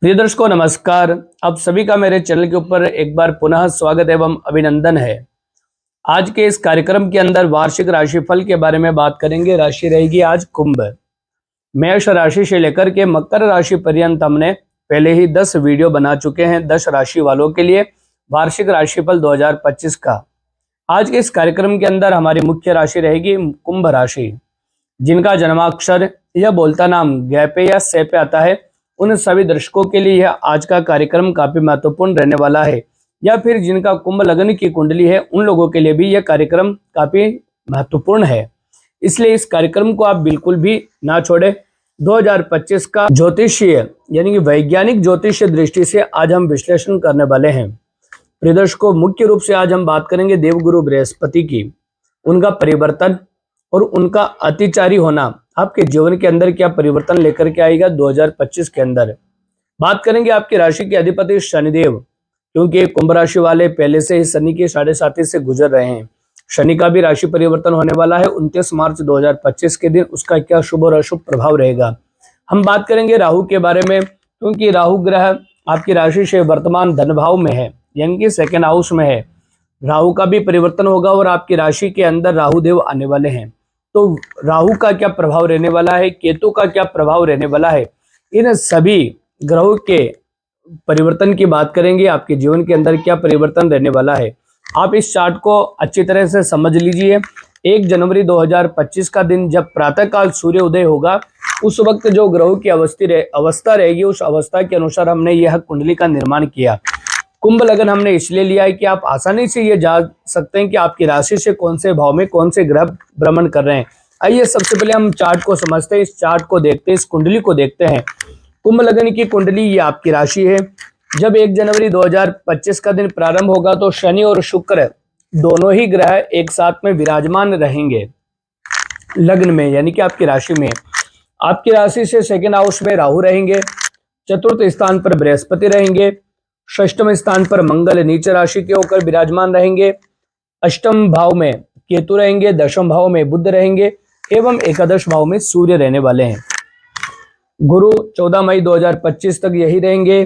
प्रिय दर्शकों नमस्कार। आप सभी का मेरे चैनल के ऊपर एक बार पुनः स्वागत एवं अभिनंदन है। आज के इस कार्यक्रम के अंदर वार्षिक राशिफल के बारे में बात करेंगे। राशि रहेगी आज कुंभ। मेष राशि से लेकर के मकर राशि पर्यंत हमने पहले ही 10 वीडियो बना चुके हैं 10 राशि वालों के लिए वार्षिक राशिफल 2025 का। आज के इस कार्यक्रम के अंदर हमारी मुख्य राशि रहेगी कुंभ राशि। जिनका जन्माक्षर या बोलता नाम ग पे या से पे आता है उन सभी दर्शकों के लिए यह आज का कार्यक्रम काफी महत्वपूर्ण रहने वाला है, या फिर जिनका कुंभ लग्न की कुंडली है उन लोगों के लिए भी यह कार्यक्रम काफी महत्वपूर्ण है। इसलिए इस कार्यक्रम को आप बिल्कुल भी ना छोड़े। 2025 का ज्योतिषीय यानी कि वैज्ञानिक ज्योतिषीय दृष्टि से आज हम विश्लेषण करने वाले हैं। प्रिय दर्शकों, मुख्य रूप से आज हम बात करेंगे देवगुरु बृहस्पति की, उनका परिवर्तन और उनका अतिचारी होना आपके जीवन के अंदर क्या परिवर्तन लेकर के आएगा 2025 के अंदर। बात करेंगे आपकी राशि के अधिपति शनिदेव, क्योंकि कुंभ राशि वाले पहले से ही शनि की 7.5 से गुजर रहे हैं। शनि का भी राशि परिवर्तन होने वाला है 29 मार्च 2025 के दिन। उसका क्या शुभ और अशुभ प्रभाव रहेगा। हम बात करेंगे राहु के बारे में, क्योंकि राहु ग्रह आपकी राशि से वर्तमान धन भाव में है, यानी कि सेकेंड हाउस में है। राहु का भी परिवर्तन होगा और आपकी राशि के अंदर राहु देव आने वाले हैं। तो राहु का क्या प्रभाव रहने वाला है, केतु का क्या प्रभाव रहने वाला है, इन सभी ग्रहों के परिवर्तन की बात करेंगे। आपके जीवन के अंदर क्या परिवर्तन रहने वाला है आप इस चार्ट को अच्छी तरह से समझ लीजिए। 1 जनवरी 2025 का दिन जब प्रातःकाल सूर्य उदय होगा उस वक्त जो ग्रहों की अवस्था रहेगी उस अवस्था के अनुसार हमने यह कुंडली का निर्माण किया। कुंभ लग्न हमने इसलिए लिया है कि आप आसानी से ये जान सकते हैं कि आपकी राशि से कौन से भाव में कौन से ग्रह भ्रमण कर रहे हैं। आइए सबसे पहले हम चार्ट को समझते हैं, इस चार्ट को देखते हैं, इस कुंडली को देखते हैं। कुंभ लग्न की कुंडली ये आपकी राशि है। जब 1 जनवरी 2025 का दिन प्रारंभ होगा तो शनि और शुक्र दोनों ही ग्रह एक साथ में विराजमान रहेंगे लग्न में, यानी कि आपकी राशि में। आपकी राशि से सेकेंड हाउस में राहु रहेंगे, चतुर्थ स्थान पर बृहस्पति रहेंगे, षष्ठम स्थान पर मंगल नीच राशि के होकर विराजमान रहेंगे, अष्टम भाव में केतु रहेंगे, दशम भाव में बुध रहेंगे एवं एकादश भाव में सूर्य रहने वाले हैं। गुरु 14 मई 2025 तक यही रहेंगे,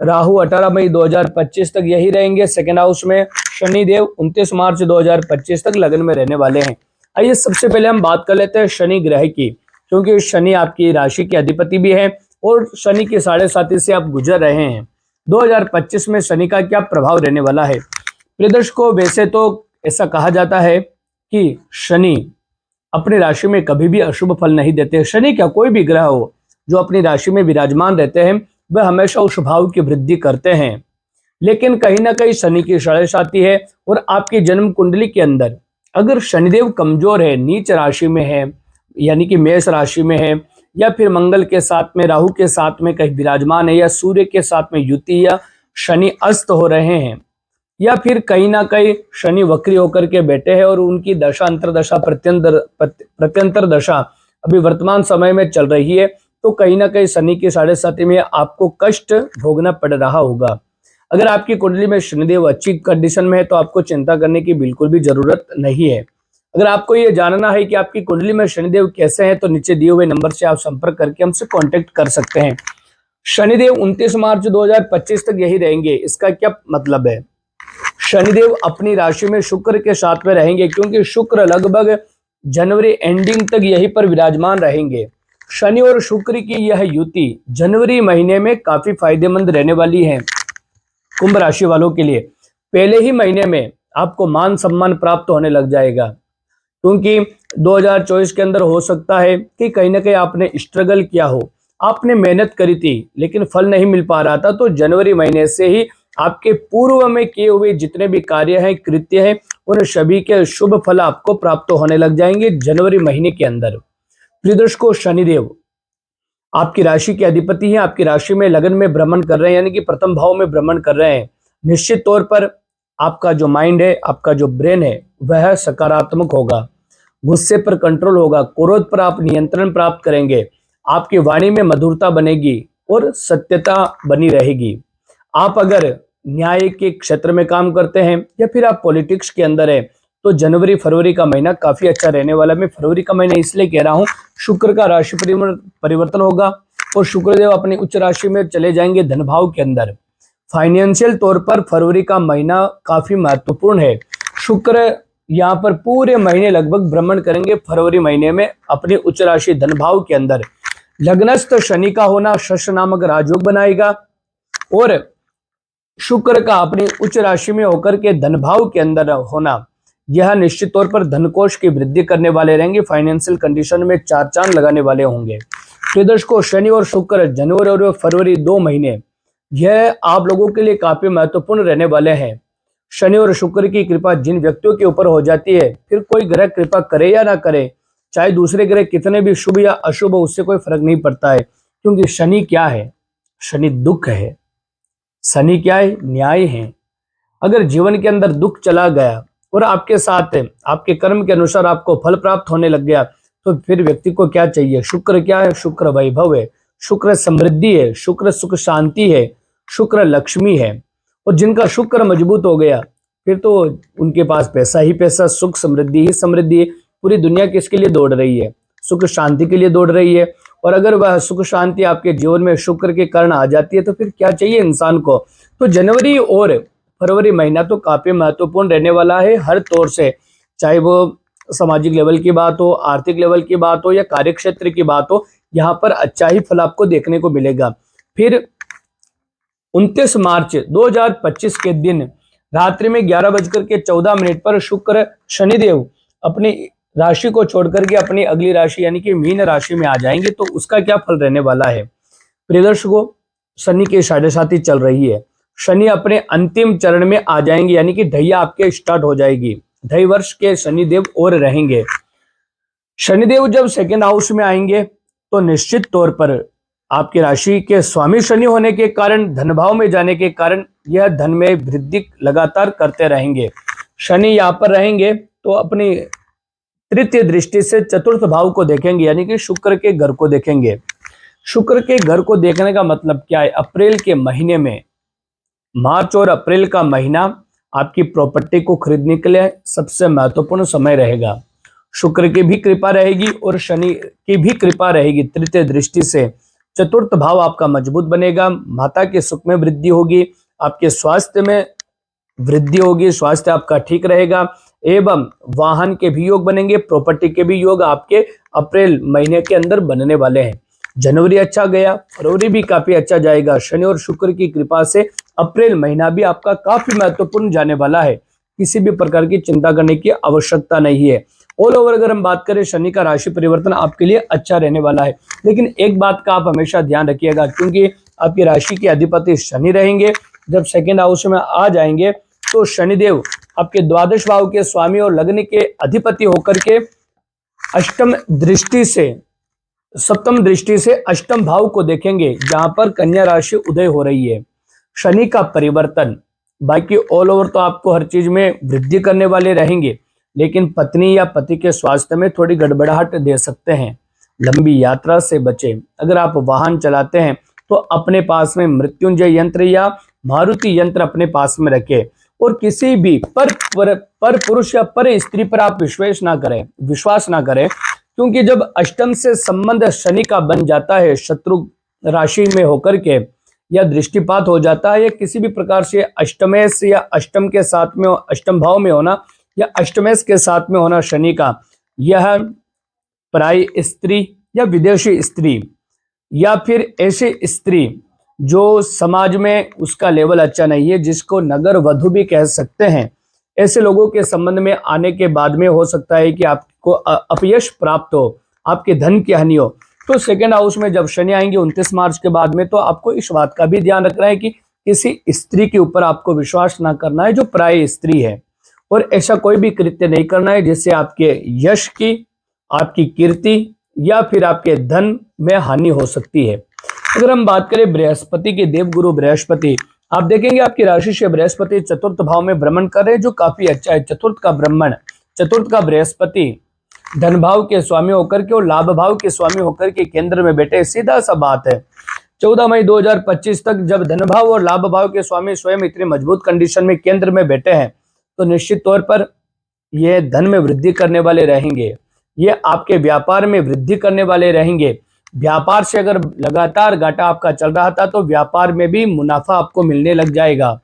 राहु 18 मई 2025 तक यही रहेंगे सेकेंड हाउस में, शनिदेव 29 मार्च 2025 तक लग्न में रहने वाले हैं। आइए सबसे पहले हम बात कर लेते हैं शनि ग्रह की, क्योंकि शनि आपकी राशि के अधिपति भी है और शनि की 7.5 से आप गुजर रहे हैं। 2025 में शनि का क्या प्रभाव रहने वाला है। प्रिय दर्शकों, वैसे तो ऐसा कहा जाता है कि शनि अपनी राशि में कभी भी अशुभ फल नहीं देते। शनि क्या, कोई भी ग्रह हो जो अपनी राशि में विराजमान रहते हैं वह हमेशा उस भाव की वृद्धि करते हैं। लेकिन कहीं ना कहीं शनि की 7.5 है और आपकी जन्म कुंडली के अंदर अगर शनिदेव कमजोर है, नीच राशि में है, यानी कि मेष राशि में है, या फिर मंगल के साथ में राहु के साथ में कहीं विराजमान है, या सूर्य के साथ में युति या शनि अस्त हो रहे हैं, या फिर कहीं ना कहीं शनि वक्री होकर के बैठे हैं और उनकी दशा अंतरदशा प्रत्यंतर दशा अभी वर्तमान समय में चल रही है, तो कहीं ना कहीं शनि की 7.5 में आपको कष्ट भोगना पड़ रहा होगा। अगर आपकी कुंडली में शनिदेव अच्छी कंडीशन में है तो आपको चिंता करने की बिल्कुल भी जरूरत नहीं है। अगर आपको ये जानना है कि आपकी कुंडली में शनिदेव कैसे हैं तो नीचे दिए हुए नंबर से आप संपर्क करके हमसे कांटेक्ट कर सकते हैं। शनिदेव 29 मार्च 2025 तक यही रहेंगे। इसका क्या मतलब है, शनिदेव अपनी राशि में शुक्र के साथ में रहेंगे, क्योंकि शुक्र लगभग जनवरी एंडिंग तक यहीं पर विराजमान रहेंगे। शनि और शुक्र की यह युति जनवरी महीने में काफी फायदेमंद रहने वाली है कुंभ राशि वालों के लिए। पहले ही महीने में आपको मान सम्मान प्राप्त होने लग जाएगा, क्योंकि 2024 के अंदर हो सकता है कि कहीं ना कहीं आपने स्ट्रगल किया हो, आपने मेहनत करी थी लेकिन फल नहीं मिल पा रहा था, तो जनवरी महीने से ही आपके पूर्व में किए हुए जितने भी कार्य हैं, कृत्य हैं, उन सभी के शुभ फल आपको प्राप्त होने लग जाएंगे जनवरी महीने के अंदर। प्रिय दर्शकों, शनिदेव आपकी राशि के अधिपति हैं, आपकी राशि में लगन में भ्रमण कर रहे हैं, यानी कि प्रथम भाव में भ्रमण कर रहे हैं। निश्चित तौर पर आपका जो माइंड है, आपका जो ब्रेन है वह सकारात्मक होगा, गुस्से पर कंट्रोल होगा, क्रोध पर आप नियंत्रण प्राप्त करेंगे, आपकी वाणी में मधुरता बनेगी और सत्यता बनी रहेगी। आप अगर न्याय के क्षेत्र में काम करते हैं या फिर आप पॉलिटिक्स के अंदर है तो जनवरी फरवरी का महीना काफी अच्छा रहने वाला है। मैं फरवरी का महीना इसलिए कह रहा हूं, शुक्र का राशि परिवर्तन होगा, और शुक्रदेव अपनी उच्च राशि में चले जाएंगे धन भाव के अंदर। फाइनेंशियल तौर पर फरवरी का महीना काफी महत्वपूर्ण है। शुक्र यहाँ पर पूरे महीने लगभग भ्रमण करेंगे फरवरी महीने में अपनी उच्च राशि धन भाव के अंदर। लग्नस्थ शनि का होना शश नामक राजयोग बनाएगा और शुक्र का अपनी उच्च राशि में होकर के धन भाव के अंदर होना यह निश्चित तौर पर धनकोष की वृद्धि करने वाले रहेंगे। फाइनेंशियल कंडीशन में चार चांद लगाने वाले होंगे। प्रिय दर्शकों, शनि और शुक्र जनवरी और फरवरी 2 महीने यह आप लोगों के लिए काफी महत्वपूर्ण रहने वाले हैं। शनि और शुक्र की कृपा जिन व्यक्तियों के ऊपर हो जाती है, फिर कोई ग्रह कृपा करे या ना करे, चाहे दूसरे ग्रह कितने भी शुभ या अशुभ हो, उससे कोई फर्क नहीं पड़ता है। क्योंकि शनि क्या है? शनि दुख है। शनि क्या है? न्याय है। अगर जीवन के अंदर दुख चला गया और आपके साथ आपके कर्म के अनुसार आपको फल प्राप्त होने लग गया, तो फिर व्यक्ति को क्या चाहिए? शुक्र क्या है? शुक्र वैभव है, शुक्र समृद्धि है, शुक्र सुख शांति है, शुक्र लक्ष्मी है। और जिनका शुक्र मजबूत हो गया, फिर तो उनके पास पैसा ही पैसा, सुख समृद्धि ही समृद्धि। पूरी दुनिया किसके लिए दौड़ रही है? सुख शांति के लिए दौड़ रही है। और अगर वह सुख शांति आपके जीवन में शुक्र के कारण आ जाती है, तो फिर क्या चाहिए इंसान को? तो जनवरी और फरवरी महीना तो काफी महत्वपूर्ण रहने वाला है हर तौर से, चाहे वो सामाजिक लेवल की बात हो, आर्थिक लेवल की बात हो या कार्य क्षेत्र की बात हो, यहाँ पर अच्छा ही फल आपको देखने को मिलेगा। फिर 29 मार्च 2025 के दिन रात्रि में 11:14 पर शुक्र शनिदेव अपनी राशि को छोड़कर के अपनी अगली राशि यानी कि मीन राशि में आ जाएंगे। तो उसका क्या फल रहने वाला है? प्रिय दर्शकों, शनि की साढ़े साथी चल रही है। शनि अपने अंतिम चरण में आ जाएंगे, यानी कि ढैया आपके स्टार्ट हो जाएगी। 2.5 वर्ष के शनिदेव और रहेंगे। शनिदेव जब सेकेंड हाउस में आएंगे तो निश्चित तौर पर आपकी राशि के स्वामी शनि होने के कारण, धन भाव में जाने के कारण यह धन में वृद्धि लगातार करते रहेंगे। शनि यहाँ पर रहेंगे तो अपनी तृतीय दृष्टि से चतुर्थ भाव को देखेंगे, यानी कि शुक्र के घर को देखेंगे। शुक्र के घर को देखने का मतलब क्या है? अप्रैल के महीने में, मार्च और अप्रैल का महीना आपकी प्रॉपर्टी को खरीदने के लिए सबसे महत्वपूर्ण समय रहेगा। शुक्र की भी कृपा रहेगी और शनि की भी कृपा रहेगी तृतीय दृष्टि से। चतुर्थ भाव आपका मजबूत बनेगा, माता के सुख में वृद्धि होगी, आपके स्वास्थ्य में वृद्धि होगी, स्वास्थ्य आपका ठीक रहेगा, एवं वाहन के भी योग बनेंगे, प्रॉपर्टी के भी योग आपके अप्रैल महीने के अंदर बनने वाले हैं। जनवरी अच्छा गया, फरवरी भी काफी अच्छा जाएगा। शनि और शुक्र की कृपा से अप्रैल महीना भी आपका काफी महत्वपूर्ण जाने वाला है। किसी भी प्रकार की चिंता करने की आवश्यकता नहीं है। ऑल ओवर अगर हम बात करें, शनि का राशि परिवर्तन आपके लिए अच्छा रहने वाला है। लेकिन एक बात का आप हमेशा ध्यान रखिएगा, क्योंकि आपकी राशि के अधिपति शनि रहेंगे। जब सेकेंड हाउस में आ जाएंगे तो शनिदेव आपके द्वादश भाव के स्वामी और लग्न के अधिपति होकर के सप्तम दृष्टि से अष्टम भाव को देखेंगे, जहां पर कन्या राशि उदय हो रही है। शनि का परिवर्तन बाकी ऑल ओवर तो आपको हर चीज में वृद्धि करने वाले रहेंगे, लेकिन पत्नी या पति के स्वास्थ्य में थोड़ी गड़बड़ाहट दे सकते हैं। लंबी यात्रा से बचें। अगर आप वाहन चलाते हैं तो अपने पास में मृत्युंजय यंत्र या मारुति यंत्र अपने पास में रखें। और किसी भी पर पुरुष या पर स्त्री पर आप विश्वास ना करें, क्योंकि जब अष्टम से संबंध शनि का बन जाता है, शत्रु राशि में होकर के या दृष्टिपात हो जाता है, या किसी भी प्रकार से अष्टमेश या अष्टम के साथ में अष्टम भाव में होना या अष्टमेश के साथ में होना शनि का, यह पराई स्त्री या विदेशी स्त्री या फिर ऐसी स्त्री जो समाज में उसका लेवल अच्छा नहीं है, जिसको नगर वधु भी कह सकते हैं, ऐसे लोगों के संबंध में आने के बाद में हो सकता है कि आपको अपयश प्राप्त हो, आपके धन की हानि हो। तो सेकेंड हाउस में जब शनि आएंगे 29 मार्च के बाद में, तो आपको इस बात का भी ध्यान रखना है कि किसी स्त्री के ऊपर आपको विश्वास ना करना है जो पराई स्त्री है, और ऐसा कोई भी कृत्य नहीं करना है जिससे आपके यश की, आपकी कीर्ति या फिर आपके धन में हानि हो सकती है। अगर हम बात करें बृहस्पति के, देवगुरु बृहस्पति, आप देखेंगे आपकी राशि से बृहस्पति चतुर्थ भाव में भ्रमण कर रहे हैं, जो काफी अच्छा है। चतुर्थ का बृहस्पति धन भाव के स्वामी होकर के और लाभ भाव के स्वामी होकर के केंद्र में बैठे। सीधा सा बात है, 14 मई 2025 तक जब धन भाव और लाभ भाव के स्वामी स्वयं इतनी मजबूत कंडीशन में केंद्र में बैठे हैं, तो निश्चित तौर पर यह धन में वृद्धि करने वाले रहेंगे, ये आपके व्यापार में वृद्धि करने वाले रहेंगे। व्यापार से अगर लगातार घाटा आपका चल रहा था तो व्यापार में भी मुनाफा आपको मिलने लग जाएगा।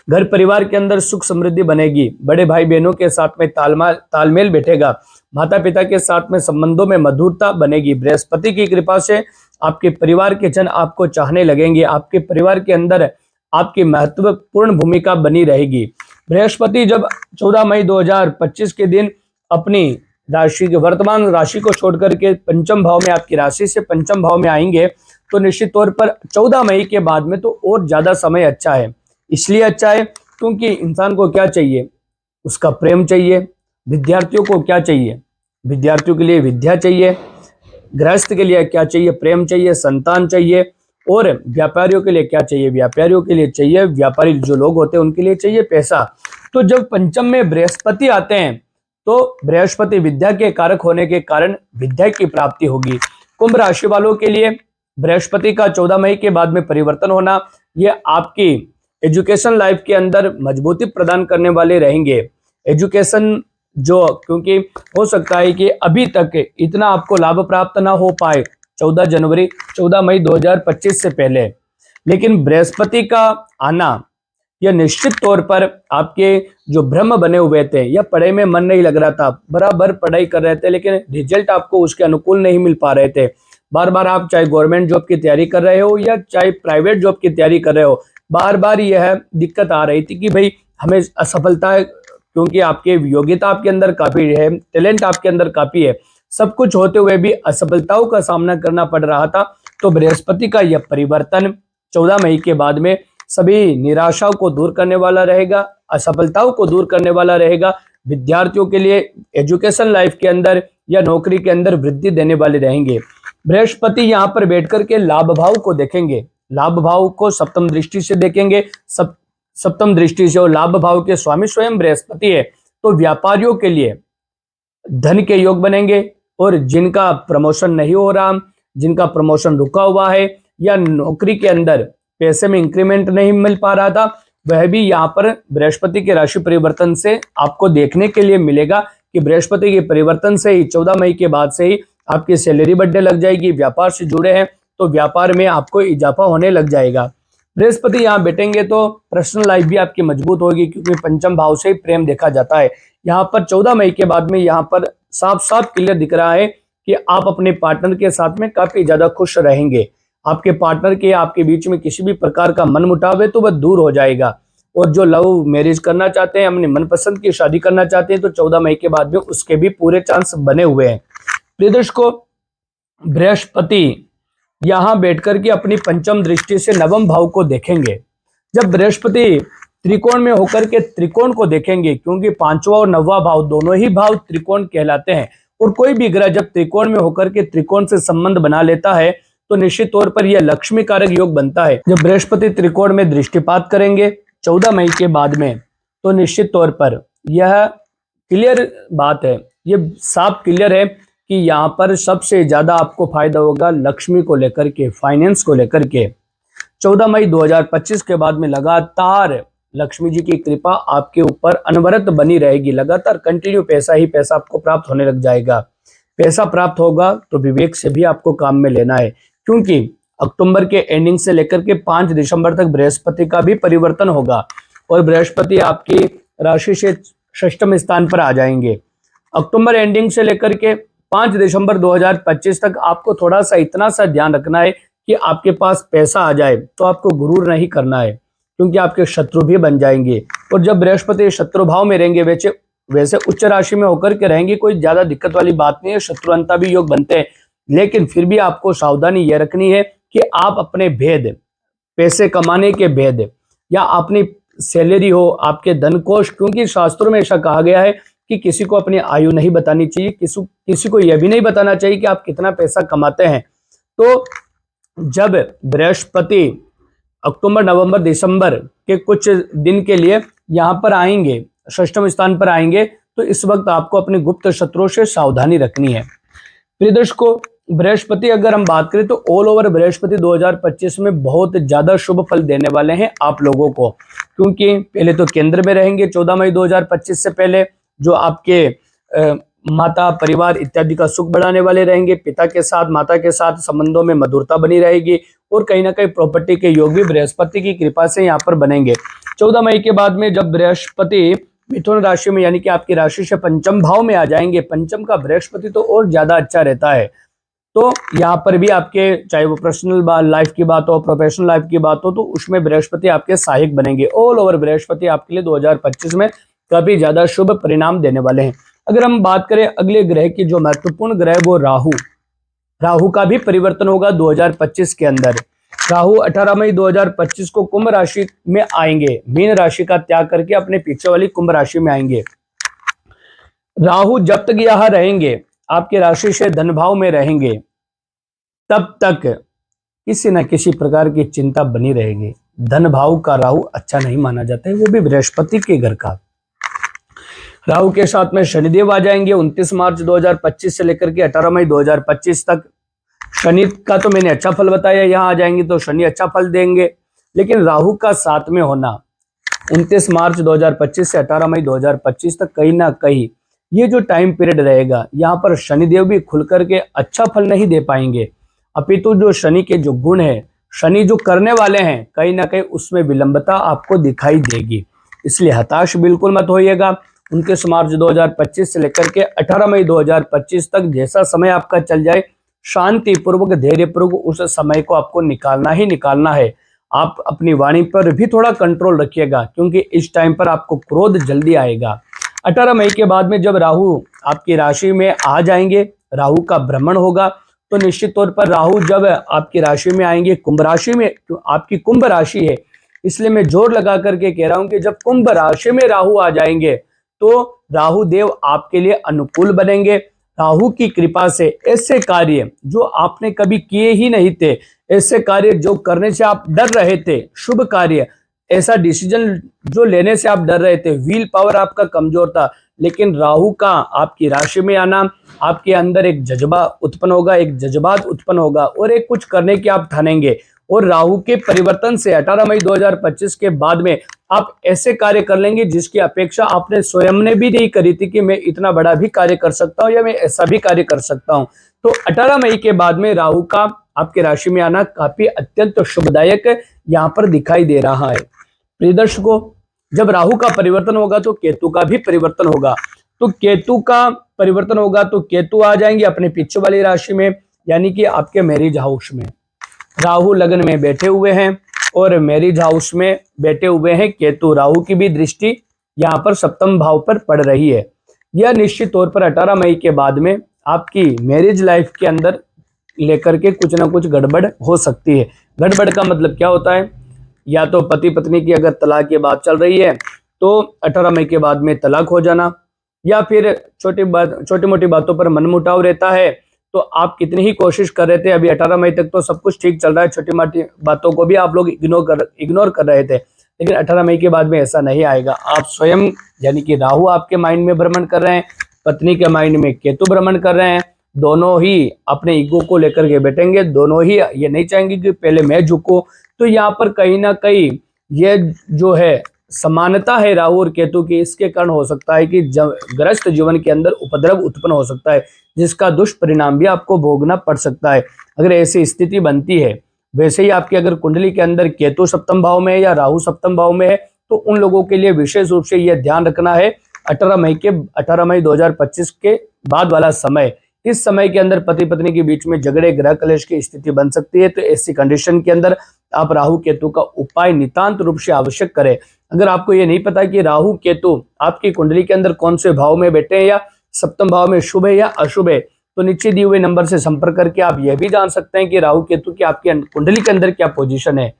घर परिवार के अंदर सुख समृद्धि बनेगी। बड़े भाई बहनों के साथ में तालमेल बैठेगा। माता पिता के साथ में संबंधों में मधुरता बनेगी। बृहस्पति की कृपा से आपके परिवार के जन आपको चाहने लगेंगे। आपके परिवार के अंदर आपकी महत्वपूर्ण भूमिका बनी रहेगी। बृहस्पति जब 14 मई 2025 के दिन अपनी राशि के वर्तमान राशि को छोड़ करके पंचम भाव में आपकी राशि से पंचम भाव में आएंगे तो निश्चित तौर पर 14 मई के बाद में तो और ज्यादा समय अच्छा है। इसलिए अच्छा है क्योंकि इंसान को क्या चाहिए, उसका प्रेम चाहिए। विद्यार्थियों को क्या चाहिए, विद्यार्थियों के लिए विद्या चाहिए। गृहस्थ के लिए क्या चाहिए, प्रेम चाहिए, संतान चाहिए। और व्यापारियों के लिए क्या चाहिए, व्यापारियों के लिए चाहिए, व्यापारी जो लोग होते हैं उनके लिए चाहिए पैसा। तो जब पंचम में बृहस्पति आते हैं तो बृहस्पति विद्या के कारक होने के कारण विद्या की प्राप्ति होगी। कुंभ राशि वालों के लिए बृहस्पति का 14 मई के बाद में परिवर्तन होना, यह आपकी एजुकेशन लाइफ के अंदर मजबूती प्रदान करने वाले रहेंगे। एजुकेशन जो, क्योंकि हो सकता है कि अभी तक इतना आपको लाभ प्राप्त ना हो पाए 14 मई 2025 से पहले, लेकिन बृहस्पति का आना यह निश्चित तौर पर आपके जो भ्रम बने हुए थे या पढ़ाई में मन नहीं लग रहा था, बराबर पढ़ाई कर रहे थे लेकिन रिजल्ट आपको उसके अनुकूल नहीं मिल पा रहे थे, बार बार आप चाहे गवर्नमेंट जॉब की तैयारी कर रहे हो या चाहे प्राइवेट जॉब की तैयारी कर रहे हो, बार बार यह दिक्कत आ रही थी कि भाई हमें असफलता है, क्योंकि आपकी योग्यता आपके अंदर काफी है, टैलेंट आपके अंदर काफी है, सब कुछ होते हुए भी असफलताओं का सामना करना पड़ रहा था। तो बृहस्पति का यह परिवर्तन 14 मई के बाद में सभी निराशाओं को दूर करने वाला रहेगा, असफलताओं को दूर करने वाला रहेगा। विद्यार्थियों के लिए एजुकेशन लाइफ के अंदर या नौकरी के अंदर वृद्धि देने वाले रहेंगे। बृहस्पति यहाँ पर बैठ करके लाभ भाव को देखेंगे, लाभ भाव को सप्तम दृष्टि से देखेंगे। सप्तम दृष्टि से और लाभ भाव के स्वामी स्वयं बृहस्पति है, तो व्यापारियों के लिए धन के योग बनेंगे। और जिनका प्रमोशन नहीं हो रहा, जिनका प्रमोशन रुका हुआ है या नौकरी के अंदर पैसे में इंक्रीमेंट नहीं मिल पा रहा था, वह भी यहाँ पर बृहस्पति के राशि परिवर्तन से आपको देखने के लिए मिलेगा कि बृहस्पति के परिवर्तन से ही 14 मई के बाद से ही आपकी सैलरी बढ़ने लग जाएगी। व्यापार से जुड़े हैं तो व्यापार में आपको इजाफा होने लग जाएगा। बृहस्पति यहाँ बैठेंगे तो पर्सनल लाइफ भी आपकी मजबूत होगी, क्योंकि पंचम भाव से ही प्रेम देखा जाता है। यहाँ पर 14 मई के बाद में यहाँ पर साफ साफ क्लियर दिख रहा है कि आप अपने पार्टनर के साथ में काफी ज्यादा खुश रहेंगे। आपके पार्टनर के आपके बीच में किसी भी प्रकार का मनमुटाव है तो वह दूर हो जाएगा। और जो लव मैरिज करना चाहते हैं, अपने मनपसंद की शादी करना चाहते हैं, तो 14 मई के बाद में उसके भी पूरे चांस बने हुए हैं। प्रिय दर्शकों, बृहस्पति यहाँ बैठकर के अपनी पंचम दृष्टि से नवम भाव को देखेंगे। जब बृहस्पति त्रिकोण में होकर के त्रिकोण को देखेंगे, क्योंकि पांचवा और नववा भाव दोनों ही भाव त्रिकोण कहलाते हैं, और कोई भी ग्रह जब त्रिकोण में होकर के त्रिकोण से संबंध बना लेता है तो निश्चित तौर पर यह लक्ष्मी कारक योग बनता है। जब बृहस्पति त्रिकोण में दृष्टिपात करेंगे 14 मई के बाद में, तो निश्चित तौर पर यह क्लियर बात है, यह साफ क्लियर है कि यहाँ पर सबसे ज्यादा आपको फायदा होगा लक्ष्मी को लेकर के, फाइनेंस को लेकर के। 14 मई 2025 के बाद में लगातार लक्ष्मी जी की कृपा आपके ऊपर अनवरत बनी रहेगी। लगातार कंटिन्यू पैसा ही पैसा आपको प्राप्त होने लग जाएगा। पैसा प्राप्त होगा तो विवेक से भी आपको काम में लेना है, क्योंकि अक्टूबर के एंडिंग से लेकर के 5 दिसंबर तक बृहस्पति का भी परिवर्तन होगा और बृहस्पति आपकी राशि से षष्ठम स्थान पर आ जाएंगे। अक्टूबर एंडिंग से लेकर के 5 दिसंबर 2025 तक आपको थोड़ा सा इतना सा ध्यान रखना है कि आपके पास पैसा आ जाए तो आपको गुरूर नहीं करना है, क्योंकि आपके शत्रु भी बन जाएंगे। और जब बृहस्पति शत्रु भाव में रहेंगे, वैसे उच्च राशि में होकर के रहेंगे, कोई ज्यादा दिक्कत वाली बात नहीं है, शत्रुअंता भी योग बनते हैं, लेकिन फिर भी आपको सावधानी यह रखनी है कि आप अपने भेद, पैसे कमाने के भेद या अपनी सैलरी हो, आपके धन कोष, क्योंकि शास्त्रों में ऐसा कहा गया है कि किसी को अपनी आयु नहीं बतानी चाहिए, किसी को यह भी नहीं बताना चाहिए कि आप कितना पैसा कमाते हैं। तो जब बृहस्पति अक्टूबर, नवंबर, दिसंबर के कुछ दिन के लिए यहाँ पर आएंगे, षष्ठम स्थान पर आएंगे, तो इस वक्त आपको अपने गुप्त शत्रुओं से सावधानी रखनी है। प्रिय दर्शकों, बृहस्पति अगर हम बात करें तो ऑल ओवर बृहस्पति 2025 में बहुत ज्यादा शुभ फल देने वाले हैं आप लोगों को, क्योंकि पहले तो केंद्र में रहेंगे 14 मई 2025 से पहले, जो आपके माता परिवार इत्यादि का सुख बढ़ाने वाले रहेंगे। पिता के साथ माता के साथ संबंधों में मधुरता बनी रहेगी और कहीं ना कहीं प्रॉपर्टी के योग भी बृहस्पति की कृपा से यहाँ पर बनेंगे। 14 मई के बाद में जब बृहस्पति मिथुन राशि में यानी कि आपकी राशि से पंचम भाव में आ जाएंगे, पंचम का बृहस्पति तो और ज्यादा अच्छा रहता है, तो यहाँ पर भी आपके चाहे वो पर्सनल लाइफ की बात हो, प्रोफेशनल लाइफ की बात हो, तो उसमें बृहस्पति आपके सहायक बनेंगे। ऑल ओवर बृहस्पति आपके लिए 2025 में काफी ज्यादा शुभ परिणाम देने वाले हैं। अगर हम बात करें अगले ग्रह की, जो महत्वपूर्ण ग्रह वो राहु का भी परिवर्तन होगा 2025 के अंदर। राहु 18 मई 2025 को कुंभ राशि में आएंगे, मीन राशि का त्याग करके अपने पीछे वाली कुंभ राशि में आएंगे। राहु जब तक यहाँ रहेंगे, आपकी राशि से धन भाव में रहेंगे, तब तक किसी न किसी प्रकार की चिंता बनी रहेगी। धन भाव का राहु अच्छा नहीं माना जाता है, वो भी बृहस्पति के घर का। राहु के साथ में शनिदेव आ जाएंगे 29 मार्च 2025 से लेकर के 18 मई 2025 तक। शनि का तो मैंने अच्छा फल बताया, यहाँ आ जाएंगे तो शनि अच्छा फल देंगे, लेकिन राहु का साथ में होना 29 मार्च 2025 से 18 मई 2025 तक कहीं ना कहीं ये जो टाइम पीरियड रहेगा, यहाँ पर शनिदेव भी खुल करके अच्छा फल नहीं दे पाएंगे, अपितु जो शनि के जो गुण है, शनि जो करने वाले हैं, कहीं ना कहीं उसमें विलंबता आपको दिखाई देगी। इसलिए हताश बिल्कुल मत होइएगा। 29 मार्च 2025 से लेकर के 18 मई 2025 तक जैसा समय आपका चल जाए, शांति पूर्वक धैर्य पूर्वक उस समय को आपको निकालना ही निकालना है। आप अपनी वाणी पर भी थोड़ा कंट्रोल रखिएगा, क्योंकि इस टाइम पर आपको क्रोध जल्दी आएगा। 18 मई के बाद में जब राहु आपकी राशि में आ जाएंगे, राहु का भ्रमण होगा, तो निश्चित तौर पर राहु जब आपकी राशि में आएंगे, कुंभ राशि में, तो आपकी कुंभ राशि है, इसलिए मैं जोर लगा करके कह रहा हूं कि जब कुंभ राशि में राहु आ जाएंगे, तो राहु देव आपके लिए अनुकूल बनेंगे। राहु की कृपा से ऐसे कार्य जो आपने कभी किए ही नहीं थे, ऐसे कार्य जो करने से आप डर रहे थे, शुभ कार्य, ऐसा डिसीजन जो लेने से आप डर रहे थे, व्हील पावर आपका कमजोर था, लेकिन राहु का आपकी राशि में आना, आपके अंदर एक जज्बा उत्पन्न होगा, एक जज्बात उत्पन्न होगा और एक कुछ करने की आप ठानेंगे। और राहु के परिवर्तन से 18 मई 2025 के बाद में आप ऐसे कार्य कर लेंगे जिसकी अपेक्षा आपने स्वयं ने भी नहीं करी थी कि मैं इतना बड़ा भी कार्य कर सकता हूं या मैं ऐसा भी कार्य कर सकता हूं। तो 18 मई के बाद में राहु का आपके राशि में आना काफी अत्यंत शुभदायक यहाँ पर दिखाई दे रहा है। प्रिय दर्शकों, जब राहु का परिवर्तन होगा तो केतु का भी परिवर्तन होगा। तो केतु का परिवर्तन होगा तो केतु आ जाएंगे अपने पीछे वाली राशि में, यानी कि आपके मैरिज हाउस में। राहु लग्न में बैठे हुए हैं और मैरिज हाउस में बैठे हुए हैं केतु। राहु की भी दृष्टि यहाँ पर सप्तम भाव पर पड़ रही है। यह निश्चित तौर पर 18 मई के बाद में आपकी मैरिज लाइफ के अंदर लेकर के कुछ ना कुछ गड़बड़ हो सकती है। गड़बड़ का मतलब क्या होता है? या तो पति पत्नी की अगर तलाक की बात चल रही है तो 18 मई के बाद में तलाक हो जाना, या फिर छोटी मोटी बातों पर मनमुटाव रहता है। तो आप कितनी ही कोशिश कर रहे थे, अभी 18 मई तक तो सब कुछ ठीक चल रहा है, छोटी मोटी बातों को भी आप लोग इग्नोर कर रहे थे, लेकिन 18 मई के बाद में ऐसा नहीं आएगा। आप स्वयं यानी कि राहु आपके माइंड में भ्रमण कर रहे हैं, पत्नी के माइंड में केतु भ्रमण कर रहे हैं, दोनों ही अपने ईगो को लेकर के बैठेंगे, दोनों ही ये नहीं चाहेंगे कि पहले मैं झुकूं। तो यहाँ पर कहीं ना कहीं ये जो है समानता है राहु और केतु की, इसके कारण हो सकता है कि ग्रस्त जीवन के अंदर उपद्रव उत्पन्न हो सकता है, जिसका दुष्परिणाम भी आपको भोगना पड़ सकता है अगर ऐसी स्थिति बनती है। वैसे ही आपकी अगर कुंडली के अंदर केतु सप्तम भाव में है या राहु सप्तम भाव में है, तो उन लोगों के लिए विशेष रूप से यह ध्यान रखना है 18 मई 2025 के बाद वाला समय, इस समय के अंदर पति पत्नी के बीच में झगड़े ग्रह कलेश की स्थिति बन सकती है। तो ऐसी कंडीशन के अंदर आप राहु केतु का उपाय नितांत रूप से आवश्यक करें। अगर आपको ये नहीं पता कि राहु केतु आपकी कुंडली के अंदर कौन से भाव में बैठे हैं या सप्तम भाव में शुभ है या अशुभ है, तो नीचे दिए हुए नंबर से संपर्क करके आप यह भी जान सकते हैं कि राहु केतु की आपकी कुंडली के अंदर क्या पोजीशन है।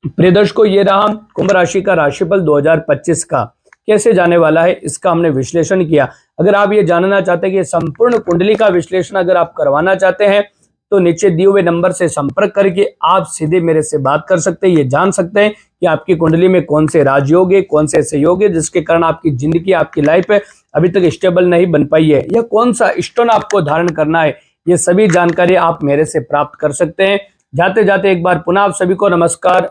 प्रिय दर्शकों, ये रहा कुंभ राशि का राशिफल 2025 का। कैसे जाने वाला है इसका हमने विश्लेषण किया। अगर आप ये जानना चाहते हैं कि संपूर्ण कुंडली का विश्लेषण अगर आप करवाना चाहते हैं, तो नीचे दिए हुए नंबर से संपर्क करके आप सीधे मेरे से बात कर सकते हैं। ये जान सकते हैं कि आपकी कुंडली में कौन से राजयोग है, कौन से ऐसे योग है जिसके कारण आपकी जिंदगी, आपकी लाइफ है अभी तक स्टेबल नहीं बन पाई है, या कौन सा स्टोन आपको धारण करना है। ये सभी जानकारी आप मेरे से प्राप्त कर सकते हैं। जाते जाते एक बार पुनः आप सभी को नमस्कार।